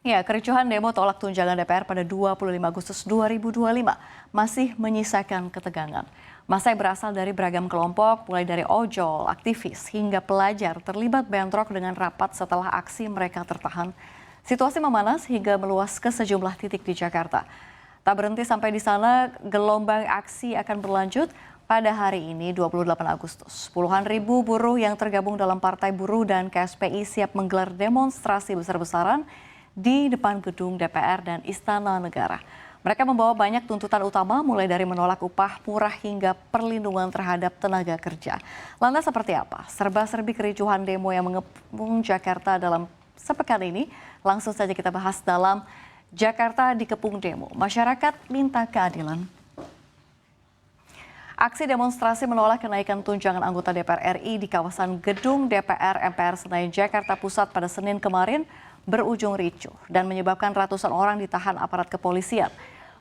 Ya, kericuhan demo tolak tunjangan DPR pada 25 Agustus 2025 masih menyisakan ketegangan. Massa yang berasal dari beragam kelompok, mulai dari ojol, aktivis, hingga pelajar terlibat bentrok dengan rapat setelah aksi mereka tertahan. Situasi memanas hingga meluas ke sejumlah titik di Jakarta. Tak berhenti sampai di sana, gelombang aksi akan berlanjut pada hari ini 28 Agustus. Puluhan ribu buruh yang tergabung dalam Partai Buruh dan KSPI siap menggelar demonstrasi besar-besaran di depan gedung DPR dan Istana Negara. Mereka membawa banyak tuntutan utama mulai dari menolak upah murah hingga perlindungan terhadap tenaga kerja. Lantas seperti apa serba-serbi kericuhan demo yang mengepung Jakarta dalam sepekan ini? Langsung saja kita bahas dalam Jakarta dikepung demo. Masyarakat minta keadilan. Aksi demonstrasi menolak kenaikan tunjangan anggota DPR RI di kawasan gedung DPR MPR Senayan Jakarta Pusat pada Senin kemarin berujung ricuh dan menyebabkan ratusan orang ditahan aparat kepolisian.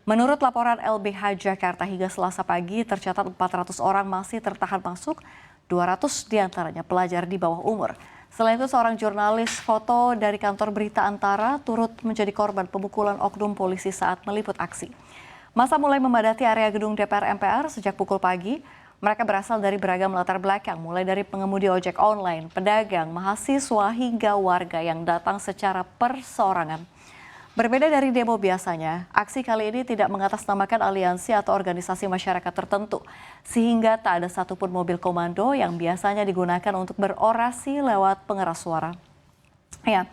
Menurut laporan LBH Jakarta hingga Selasa pagi tercatat 400 orang masih tertahan masuk, 200 diantaranya pelajar di bawah umur. Selain itu seorang jurnalis foto dari kantor berita Antara turut menjadi korban pemukulan oknum polisi saat meliput aksi. Massa mulai memadati area gedung DPR MPR sejak pukul pagi. Mereka berasal dari beragam latar belakang, mulai dari pengemudi ojek online, pedagang, mahasiswa, hingga warga yang datang secara perseorangan. Berbeda dari demo biasanya, aksi kali ini tidak mengatasnamakan aliansi atau organisasi masyarakat tertentu, sehingga tak ada satupun mobil komando yang biasanya digunakan untuk berorasi lewat pengeras suara. Ya,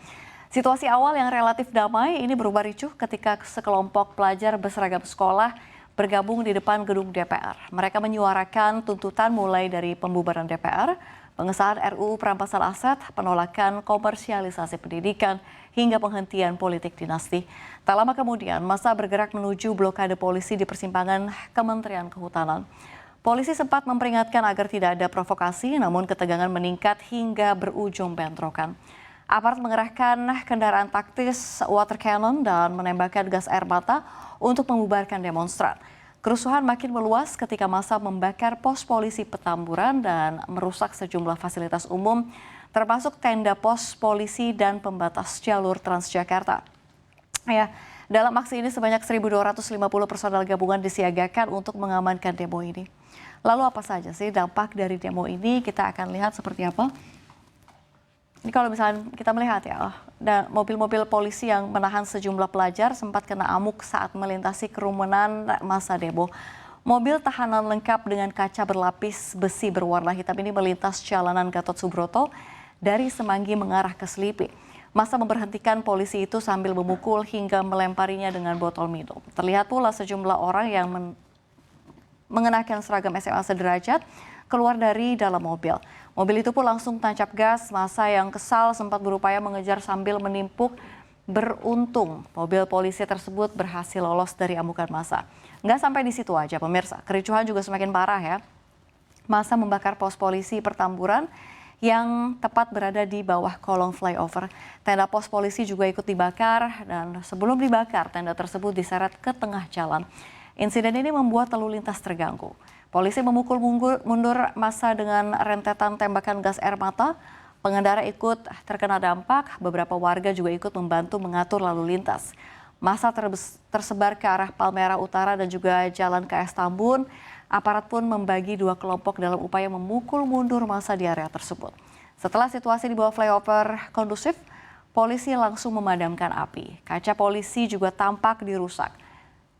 situasi awal yang relatif damai ini berubah ricuh ketika sekelompok pelajar berseragam sekolah bergabung di depan gedung DPR. Mereka menyuarakan tuntutan mulai dari pembubaran DPR, pengesahan RUU perampasan aset, penolakan komersialisasi pendidikan, hingga penghentian politik dinasti. Tak lama kemudian, massa bergerak menuju blokade polisi di persimpangan Kementerian Kehutanan. Polisi sempat memperingatkan agar tidak ada provokasi, namun ketegangan meningkat hingga berujung bentrokan. Aparat mengerahkan kendaraan taktis, water cannon, dan menembakkan gas air mata untuk membubarkan demonstran. Kerusuhan makin meluas ketika massa membakar pos polisi Petamburan dan merusak sejumlah fasilitas umum, termasuk tenda pos polisi dan pembatas jalur Transjakarta. Ya, dalam aksi ini sebanyak 1.250 personel gabungan disiagakan untuk mengamankan demo ini. Lalu apa saja sih dampak dari demo ini? Kita akan lihat seperti apa. Ini kalau misalnya kita melihat ya, mobil-mobil polisi yang menahan sejumlah pelajar sempat kena amuk saat melintasi kerumunan massa demo. Mobil tahanan lengkap dengan kaca berlapis besi berwarna hitam ini melintas jalanan Gatot Subroto dari Semanggi mengarah ke Selipi. Massa memberhentikan polisi itu sambil memukul hingga melemparinya dengan botol minum. Terlihat pula sejumlah orang yang mengenakan seragam SMA sederajat keluar dari dalam mobil. Mobil itu pun langsung tancap gas. Massa yang kesal sempat berupaya mengejar sambil menimpuk. Beruntung mobil polisi tersebut berhasil lolos dari amukan massa. Nggak sampai di situ aja pemirsa, kericuhan juga semakin parah ya. Massa membakar pos polisi Petamburan yang tepat berada di bawah kolong flyover. Tenda pos polisi juga ikut dibakar dan sebelum dibakar tenda tersebut diseret ke tengah jalan. Insiden ini membuat lalu lintas terganggu. Polisi memukul mundur massa dengan rentetan tembakan gas air mata. Pengendara ikut terkena dampak, beberapa warga juga ikut membantu mengatur lalu lintas. Massa tersebar ke arah Palmerah Utara dan juga Jalan KS Tambun. Aparat pun membagi dua kelompok dalam upaya memukul mundur massa di area tersebut. Setelah situasi di bawah flyover kondusif, polisi langsung memadamkan api. Kaca polisi juga tampak dirusak.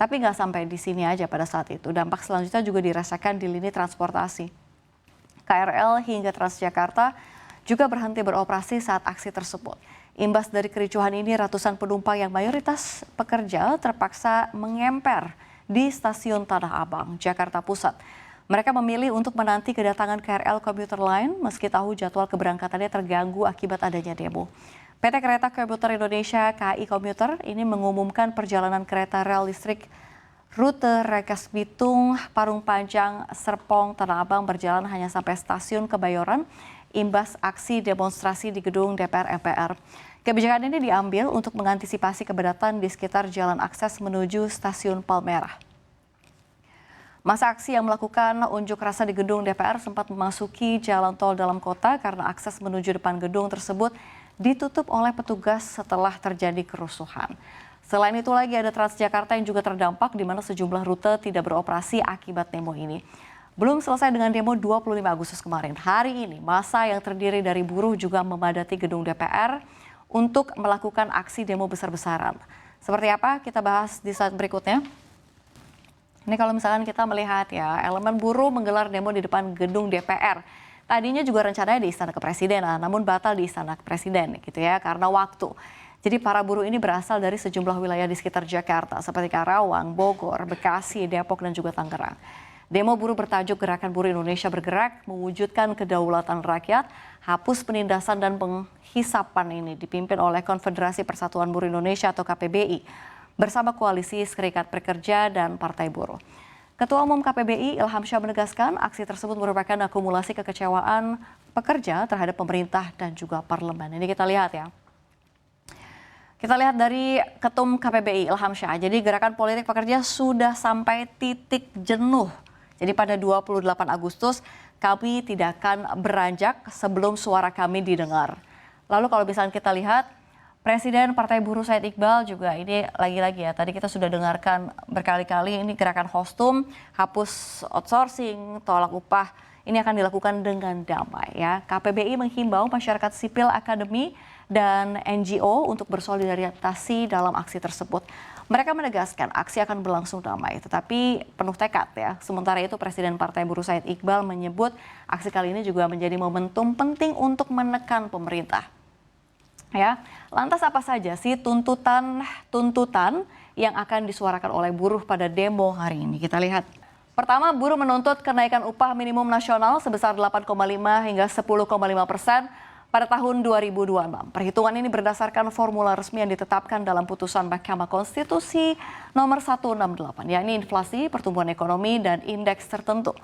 Tapi nggak sampai di sini aja pada saat itu. Dampak selanjutnya juga dirasakan di lini transportasi. KRL hingga Transjakarta juga berhenti beroperasi saat aksi tersebut. Imbas dari kericuhan ini, ratusan penumpang yang mayoritas pekerja terpaksa mengemper di stasiun Tanah Abang, Jakarta Pusat. Mereka memilih untuk menanti kedatangan KRL komuter lain meski tahu jadwal keberangkatannya terganggu akibat adanya demo. PT Kereta Komuter Indonesia KAI Komuter ini mengumumkan perjalanan kereta rel listrik rute Rangkas Bitung, Parung Panjang, Serpong, Tanah Abang berjalan hanya sampai stasiun Kebayoran imbas aksi demonstrasi di gedung DPR MPR. Kebijakan ini diambil untuk mengantisipasi kepadatan di sekitar jalan akses menuju stasiun Palmerah. Masa aksi yang melakukan unjuk rasa di gedung DPR sempat memasuki jalan tol dalam kota karena akses menuju depan gedung tersebut ditutup oleh petugas setelah terjadi kerusuhan. Selain itu lagi ada Transjakarta yang juga terdampak di mana sejumlah rute tidak beroperasi akibat demo ini. Belum selesai dengan demo 25 Agustus kemarin. Hari ini massa yang terdiri dari buruh juga memadati gedung DPR untuk melakukan aksi demo besar-besaran. Seperti apa? Kita bahas di slide berikutnya. Ini kalau misalkan kita melihat ya, elemen buruh menggelar demo di depan gedung DPR. Tadinya juga rencananya di Istana Kepresidenan, namun batal di Istana Presiden gitu ya karena waktu. Jadi para buruh ini berasal dari sejumlah wilayah di sekitar Jakarta seperti Karawang, Bogor, Bekasi, Depok, dan juga Tangerang. Demo buruh bertajuk Gerakan Buruh Indonesia Bergerak mewujudkan kedaulatan rakyat, hapus penindasan dan penghisapan ini dipimpin oleh Konfederasi Persatuan Buruh Indonesia atau KPBI bersama Koalisi Serikat Pekerja dan Partai Buruh. Ketua Umum KPBI Ilham Syah menegaskan aksi tersebut merupakan akumulasi kekecewaan pekerja terhadap pemerintah dan juga parlemen. Ini kita lihat ya. Kita lihat dari Ketum KPBI Ilham Syah. Jadi gerakan politik pekerja sudah sampai titik jenuh. Jadi pada 28 Agustus kami tidak akan beranjak sebelum suara kami didengar. Lalu kalau misalnya kita lihat Presiden Partai Buruh Said Iqbal juga ini lagi-lagi ya. Tadi kita sudah dengarkan berkali-kali ini gerakan kostum, hapus outsourcing, tolak upah. Ini akan dilakukan dengan damai ya. KPBI menghimbau masyarakat sipil, akademi, dan NGO untuk bersolidaritas dalam aksi tersebut. Mereka menegaskan aksi akan berlangsung damai, tetapi penuh tekad ya. Sementara itu Presiden Partai Buruh Said Iqbal menyebut aksi kali ini juga menjadi momentum penting untuk menekan pemerintah. Ya, lantas apa saja sih tuntutan yang akan disuarakan oleh buruh pada demo hari ini? Kita lihat. Pertama, buruh menuntut kenaikan upah minimum nasional sebesar 8,5 hingga 10,5% pada tahun 2026. Perhitungan ini berdasarkan formula resmi yang ditetapkan dalam putusan Mahkamah Konstitusi nomor 168, yakni inflasi, pertumbuhan ekonomi, dan indeks tertentu.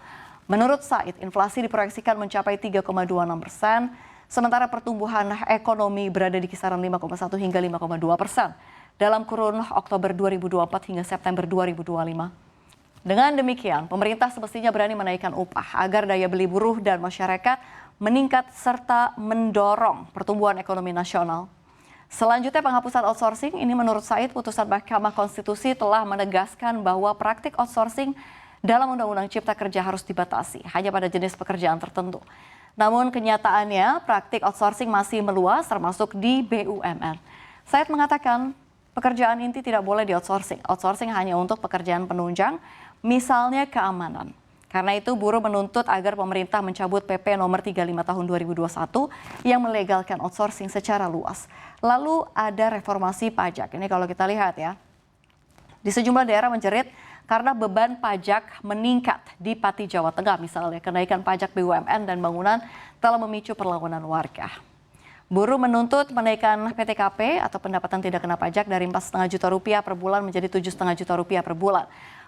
Menurut Said, inflasi diproyeksikan mencapai 3,26%, sementara pertumbuhan ekonomi berada di kisaran 5,1 hingga 5,2% dalam kurun Oktober 2024 hingga September 2025. Dengan demikian, pemerintah semestinya berani menaikkan upah agar daya beli buruh dan masyarakat meningkat serta mendorong pertumbuhan ekonomi nasional. Selanjutnya penghapusan outsourcing, ini menurut Said putusan Mahkamah Konstitusi telah menegaskan bahwa praktik outsourcing dalam Undang-Undang Cipta Kerja harus dibatasi hanya pada jenis pekerjaan tertentu. Namun kenyataannya praktik outsourcing masih meluas termasuk di BUMN. Said mengatakan pekerjaan inti tidak boleh di outsourcing. Outsourcing hanya untuk pekerjaan penunjang, misalnya keamanan. Karena itu buruh menuntut agar pemerintah mencabut PP nomor 35 tahun 2021 yang melegalkan outsourcing secara luas. Lalu ada reformasi pajak. Ini kalau kita lihat ya. Di sejumlah daerah menjerit karena beban pajak meningkat di Pati Jawa Tengah misalnya. Kenaikan pajak BUMN dan bangunan telah memicu perlawanan warga. Buruh menuntut menaikkan PTKP atau pendapatan tidak kena pajak dari 4,5 juta rupiah per bulan menjadi 7,5 juta rupiah per bulan.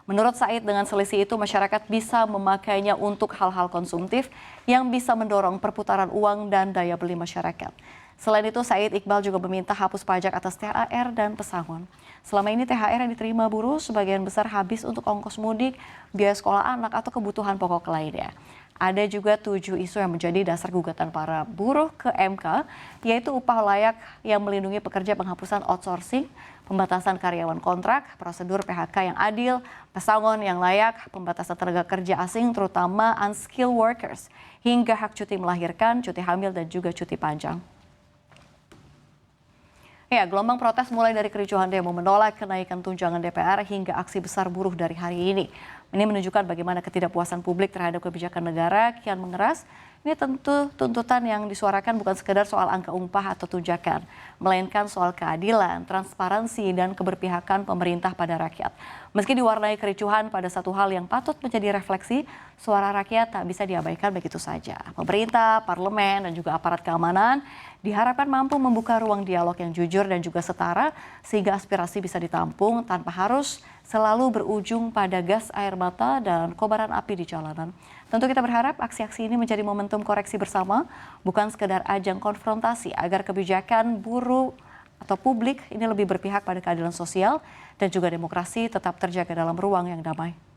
Menurut Said, dengan selisih itu masyarakat bisa memakainya untuk hal-hal konsumtif yang bisa mendorong perputaran uang dan daya beli masyarakat. Selain itu, Said Iqbal juga meminta hapus pajak atas THR dan pesangon. Selama ini THR yang diterima buruh sebagian besar habis untuk ongkos mudik, biaya sekolah anak, atau kebutuhan pokok lainnya. Ada juga 7 isu yang menjadi dasar gugatan para buruh ke MK, yaitu upah layak yang melindungi pekerja, penghapusan outsourcing, pembatasan karyawan kontrak, prosedur PHK yang adil, pesangon yang layak, pembatasan tenaga kerja asing terutama unskilled workers, hingga hak cuti melahirkan, cuti hamil, dan juga cuti panjang. Ya, gelombang protes mulai dari kericuhan demo menolak kenaikan tunjangan DPR hingga aksi besar buruh dari hari ini. Ini menunjukkan bagaimana ketidakpuasan publik terhadap kebijakan negara kian mengeras. Ini tentu tuntutan yang disuarakan bukan sekedar soal angka upah atau tunjangan, melainkan soal keadilan, transparansi, dan keberpihakan pemerintah pada rakyat. Meski diwarnai kericuhan pada satu hal yang patut menjadi refleksi, suara rakyat tak bisa diabaikan begitu saja. Pemerintah, parlemen, dan juga aparat keamanan diharapkan mampu membuka ruang dialog yang jujur dan juga setara sehingga aspirasi bisa ditampung tanpa harus selalu berujung pada gas air mata dan kobaran api di jalanan. Tentu kita berharap aksi-aksi ini menjadi momentum koreksi bersama, bukan sekedar ajang konfrontasi agar kebijakan buruh atau publik ini lebih berpihak pada keadilan sosial dan juga demokrasi tetap terjaga dalam ruang yang damai.